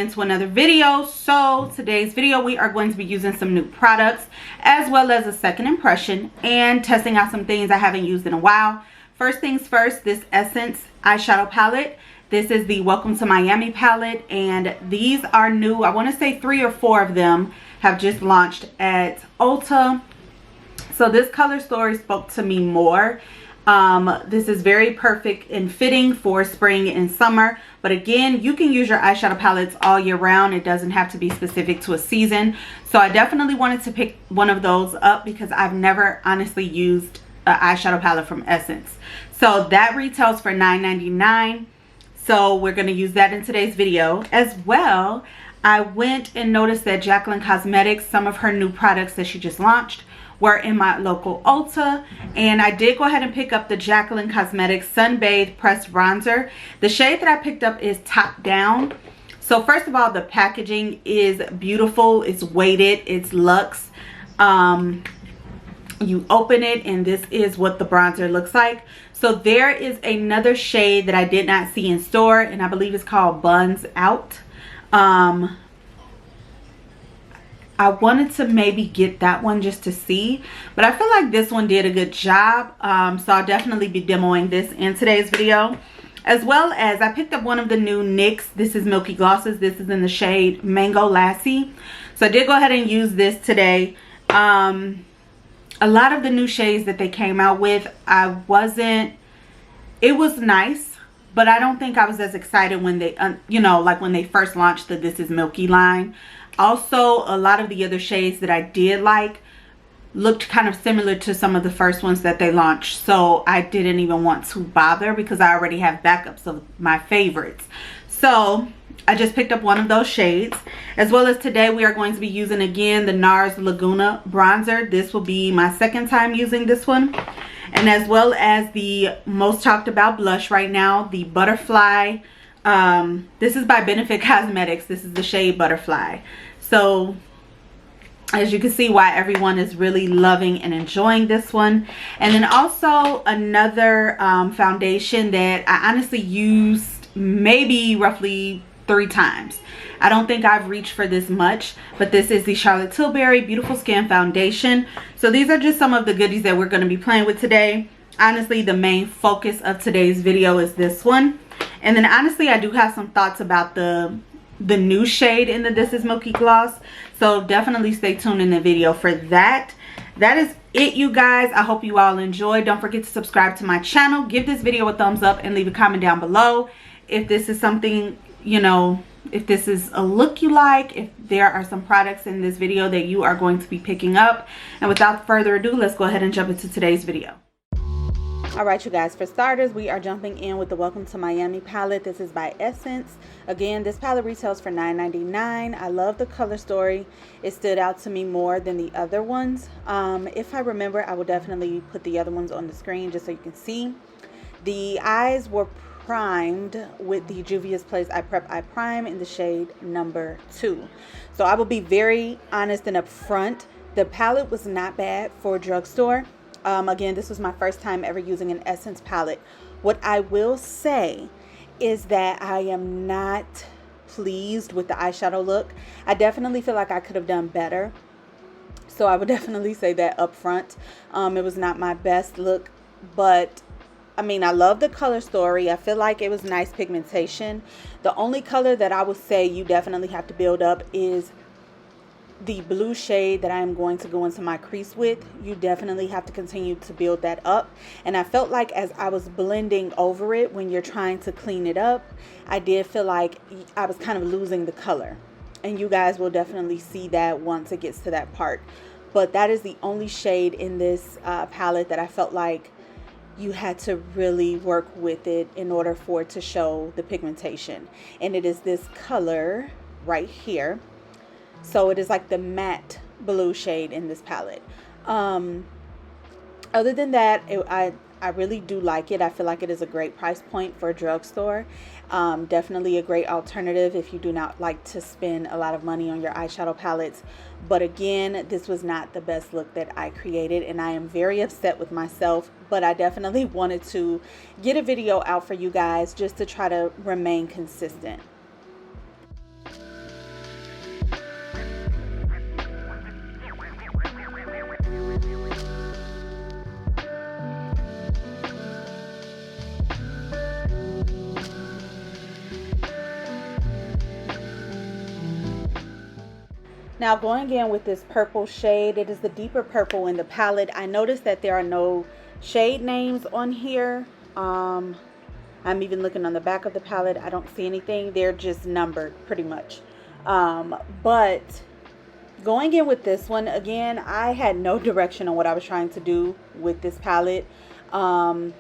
into another video. So today's video we are going to be using some new products as well as a second impression and testing out some things I haven't used in a while. First things first, this Essence eyeshadow palette. This is the Welcome to Miami palette, and these are new. I want to say 3 or 4 of them have just launched at Ulta. So this color story spoke to me more. This is very perfect and fitting for spring and summer, but again, you can use your eyeshadow palettes all year round. It doesn't have to be specific to a season. So I definitely wanted to pick one of those up because I've never honestly used an eyeshadow palette from Essence. So that retails for $9.99. So we're going to use that in today's video. As well, I went and noticed that Jaclyn Cosmetics, some of her new products that she just launched, were in my local Ulta, and I did go ahead and pick up the Jaclyn Cosmetics Sunbathe Pressed Bronzer. The shade that I picked up is Top Down. So first of all, the packaging is beautiful. It's weighted. It's luxe. You open it and this is what the bronzer looks like. So there is another shade that I did not see in store, and I believe it's called Buns Out. I wanted to maybe get that one just to see, but I feel like this one did a good job. So I'll definitely be demoing this in today's video. As well as I picked up one of the new NYX. This is Milky Glosses. This is in the shade Mango Lassi. So I did go ahead and use this today. A lot of the new shades that they came out with, it was nice, but I don't think I was as excited when they, like when they first launched the This Is Milky line. Also, a lot of the other shades that I did like looked kind of similar to some of the first ones that they launched. So I didn't even want to bother because I already have backups of my favorites. So I just picked up one of those shades. As well as today we are going to be using again the Nars Laguna Bronzer. This will be my second time using this one. And as well as the most talked about blush right now, the Butterfly. This is by Benefit Cosmetics. This is the shade Butterfly. So as you can see why everyone is really loving and enjoying this one. And then also another foundation that I honestly used maybe roughly 3 times. I don't think I've reached for this much, but this is the Charlotte Tilbury Beautiful Skin Foundation. So these are just some of the goodies that we're going to be playing with today. Honestly, the main focus of today's video is this one. And then honestly, I do have some thoughts about the new shade in the This Is Milky Gloss. So definitely stay tuned in the video for that. That is it, you guys. I hope you all enjoyed. Don't forget to subscribe to my channel. Give this video a thumbs up and leave a comment down below if this is something, if this is a look you like, if there are some products in this video that you are going to be picking up. And without further ado, let's go ahead and jump into today's video. Alright, you guys, for starters, we are jumping in with the Welcome to Miami palette. This is by Essence. Again, this palette retails for $9.99. I love the color story. It stood out to me more than the other ones. If I remember, I will definitely put the other ones on the screen just so you can see. The eyes were primed with the Juvia's Place Eye Prep Eye Prime in the shade number 2. So I will be very honest and upfront. The palette was not bad for a drugstore. Again, this was my first time ever using an Essence palette. What I will say is that I am not pleased with the eyeshadow look. I definitely feel like I could have done better. So I would definitely say that up front. It was not my best look, but I mean, I love the color story. I feel like it was nice pigmentation. The only color that I would say you definitely have to build up is the blue shade that I am going to go into my crease with. You definitely have to continue to build that up. And I felt like as I was blending over it, when you're trying to clean it up, I did feel like I was kind of losing the color. And you guys will definitely see that once it gets to that part. But that is the only shade in this palette that I felt like you had to really work with it in order for it to show the pigmentation. And it is this color right here. So it is like the matte blue shade in this palette. Other than that, I really do like it. I feel like it is a great price point for a drugstore. Definitely a great alternative if you do not like to spend a lot of money on your eyeshadow palettes. But again, this was not the best look that I created, and I am very upset with myself. But I definitely wanted to get a video out for you guys just to try to remain consistent. Now going in with this purple shade, it is the deeper purple in the palette. I noticed that there are no shade names on here. I'm even looking on the back of the palette. I don't see anything. They're just numbered pretty much. But going in with this one, again, I had no direction on what I was trying to do with this palette. And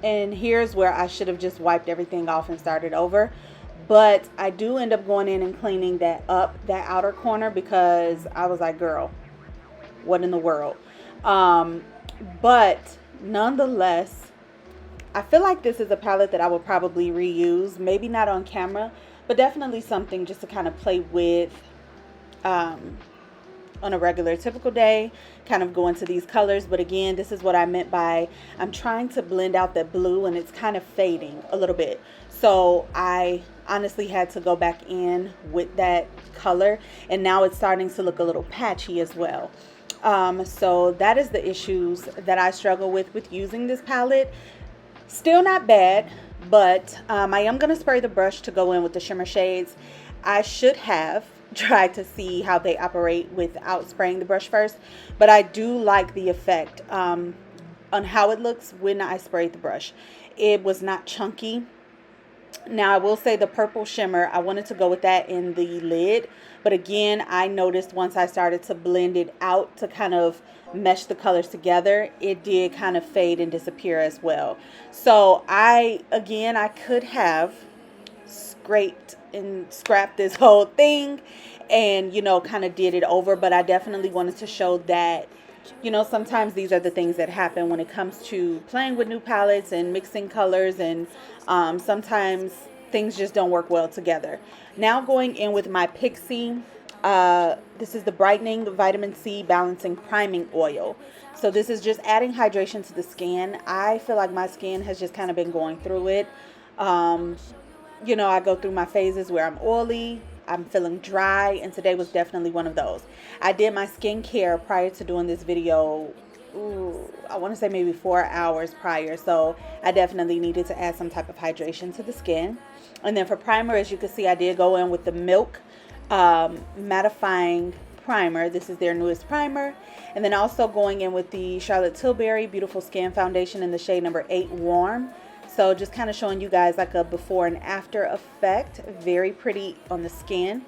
here's where I should have just wiped everything off and started over. But I do end up going in and cleaning that up, that outer corner, because I was like, girl, what in the world? But nonetheless, I feel like this is a palette that I will probably reuse. Maybe not on camera, but definitely something just to kind of play with on a regular typical day, kind of go into these colors. But again, this is what I meant by I'm trying to blend out that blue and it's kind of fading a little bit. So I honestly had to go back in with that color, and now it's starting to look a little patchy as well. So that is the issues that I struggle with using this palette. Still not bad, but I am going to spray the brush to go in with the shimmer shades. I should have tried to see how they operate without spraying the brush first, but I do like the effect on how it looks when I sprayed the brush. It was not chunky. Now I will say the purple shimmer, I wanted to go with that in the lid, but again, I noticed once I started to blend it out to kind of mesh the colors together, it did kind of fade and disappear as well. So I could have scraped and scrapped this whole thing and, you know, kind of did it over, but I definitely wanted to show that, you know, sometimes these are the things that happen when it comes to playing with new palettes and mixing colors, and sometimes things just don't work well together. Now going in with my Pixie, this is the Brightening Vitamin C Balancing Priming Oil. So this is just adding hydration to the skin. I feel like my skin has just kind of been going through it. You know, I go through my phases where I'm oily, I'm feeling dry, and today was definitely one of those. I did my skincare prior to doing this video. I want to say maybe 4 hours prior, so I definitely needed to add some type of hydration to the skin. And then for primer, as you can see, I did go in with the Milk mattifying primer. This is their newest primer. And then also going in with the Charlotte Tilbury Beautiful Skin Foundation in the shade number 8 Warm. So just kind of showing you guys like a before and after effect. Very pretty on the skin.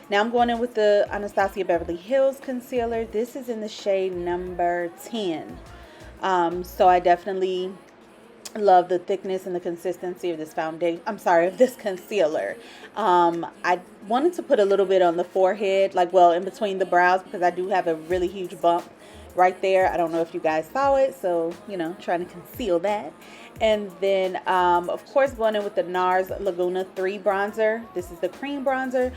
Now I'm going in with the Anastasia Beverly Hills concealer. This is in the shade number 10. So I definitely love the thickness and the consistency of this foundation. I'm sorry, of this concealer. I wanted to put a little bit on the forehead, like, well, in between the brows, because I do have a really huge bump right there. I don't know if you guys saw it, so, you know, trying to conceal that. And then, of course, going in with the Nars Laguna 3 bronzer. This is the cream bronzer.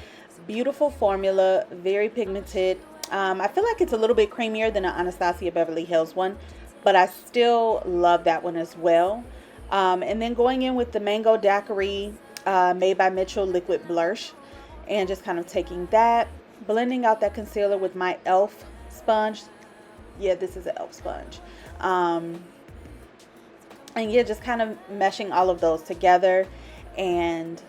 Beautiful formula, very pigmented. I feel like it's a little bit creamier than the Anastasia Beverly Hills one, but I still love that one as well. And then going in with the Mango Daiquiri Made by Mitchell Liquid Blush, and just kind of taking that, blending out that concealer with my e.l.f. sponge. Yeah, this is an e.l.f. sponge. And yeah, just kind of meshing all of those together. And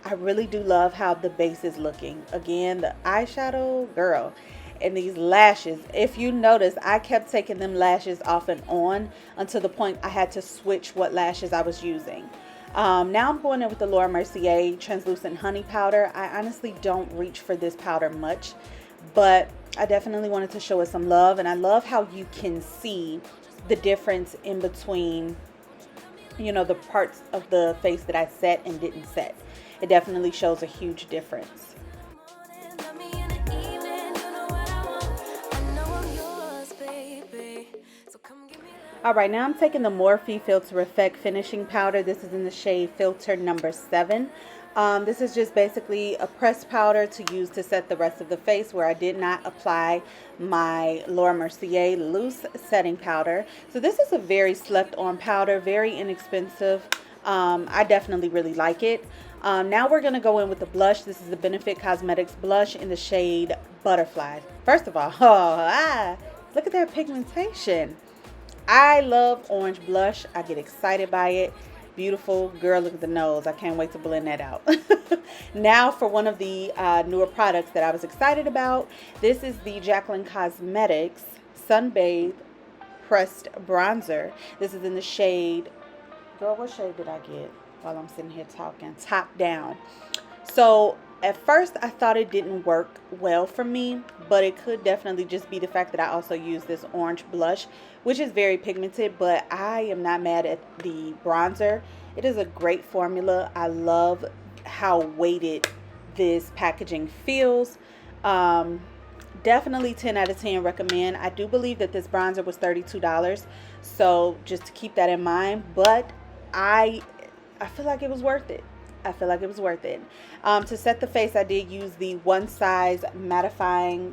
I really do love how the base is looking. Again, the eyeshadow, girl. And these lashes, if you notice, I kept taking them lashes off and on until the point I had to switch what lashes I was using. Now I'm going in with the Laura Mercier Translucent Honey Powder. I honestly don't reach for this powder much, but I definitely wanted to show it some love. And I love how you can see the difference in between, you know, the parts of the face that I set and didn't set. It definitely shows a huge difference. Alright, now I'm taking the Morphe Filter Effect Finishing Powder. This is in the shade Filter number 7. This is just basically a pressed powder to use to set the rest of the face, where I did not apply my Laura Mercier loose setting powder. So this is a very slept on powder, very inexpensive. I definitely really like it. Now we're going to go in with the blush. This is the Benefit Cosmetics blush in the shade Butterfly. First of all, look at that pigmentation. I love orange blush. I get excited by it. Beautiful. Girl, look at the nose. I can't wait to blend that out. Now for one of the newer products that I was excited about. This is the Jaclyn Cosmetics Sunbathe Pressed Bronzer. This is in the shade, girl, what shade did I get while I'm sitting here talking? Top Down. So at first I thought it didn't work well for me, but it could definitely just be the fact that I also use this orange blush, which is very pigmented, but I am not mad at the bronzer. It is a great formula. I love how weighted this packaging feels. Definitely 10 out of 10 recommend. I do believe that this bronzer was $32, so just to keep that in mind, but I feel like it was worth it. I feel like it was worth it. To set the face, I did use the One Size mattifying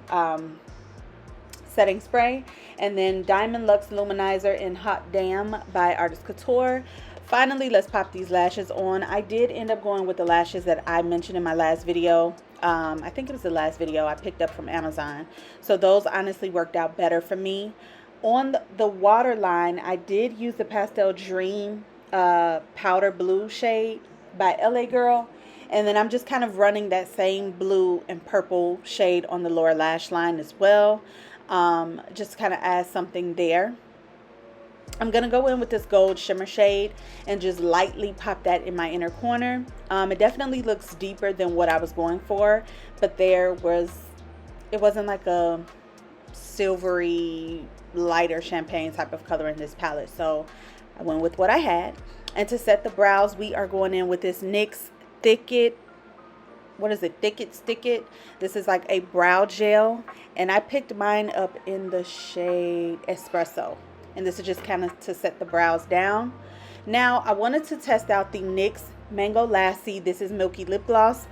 setting spray, and then Diamond Luxe Luminizer in Hot Damn by Artist Couture. Finally, let's pop these lashes on. I did end up going with the lashes that I mentioned in my last video. I think it was the last video I picked up from Amazon. So those honestly worked out better for me. On the waterline, I did use the Pastel Dream powder blue shade by LA Girl, and then I'm just kind of running that same blue and purple shade on the lower lash line as well, just kind of add something there. I'm gonna go in with this gold shimmer shade and just lightly pop that in my inner corner. It definitely looks deeper than what I was going for, but it wasn't like a silvery lighter champagne type of color in this palette, so I went with what I had. And to set the brows, we are going in with this NYX Thicket, what is it, Thicket Stick It. This is like a brow gel, and I picked mine up in the shade Espresso, and this is just kind of to set the brows down. Now I wanted to test out the NYX Mango Lassi. This is Milky Lip Gloss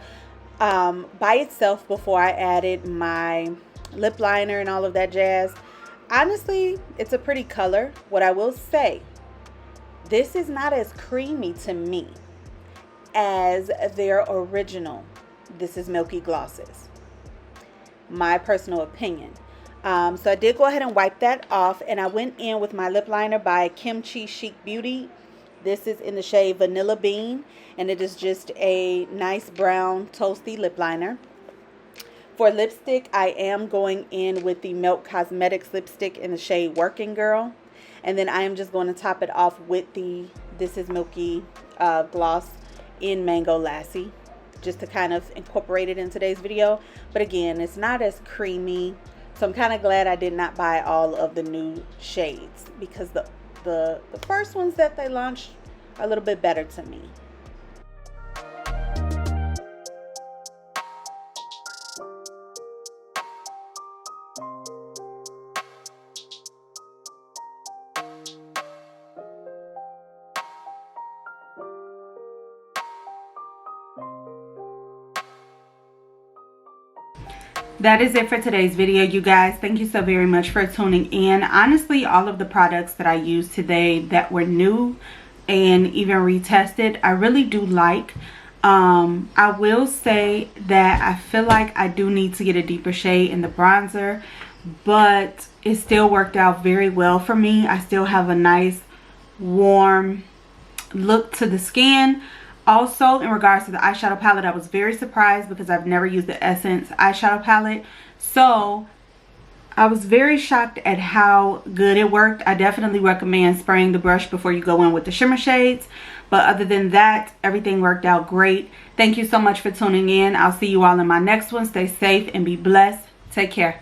by itself before I added my lip liner and all of that jazz. Honestly, it's a pretty color. What I will say, this is not as creamy to me as their original This Is Milky glosses. My personal opinion. So I did go ahead and wipe that off, and I went in with my lip liner by Kimchi Chic Beauty. This is in the shade Vanilla Bean, and it is just a nice brown toasty lip liner. For lipstick, I am going in with the Milk Cosmetics lipstick in the shade Working Girl. And then I am just going to top it off with the This Is Milky gloss in Mango Lassi, just to kind of incorporate it in today's video. But again, it's not as creamy, so I'm kind of glad I did not buy all of the new shades, because the first ones that they launched are a little bit better to me. That is it for today's video, you guys. Thank you so very much for tuning in. Honestly, all of the products that I used today that were new and even retested, I really do like. I will say that I feel like I do need to get a deeper shade in the bronzer, but it still worked out very well for me. I still have a nice warm look to the skin. Also, in regards to the eyeshadow palette, I was very surprised because I've never used the Essence eyeshadow palette. So I was very shocked at how good it worked. I definitely recommend spraying the brush before you go in with the shimmer shades. But other than that, everything worked out great. Thank you so much for tuning in. I'll see you all in my next one. Stay safe and be blessed. Take care.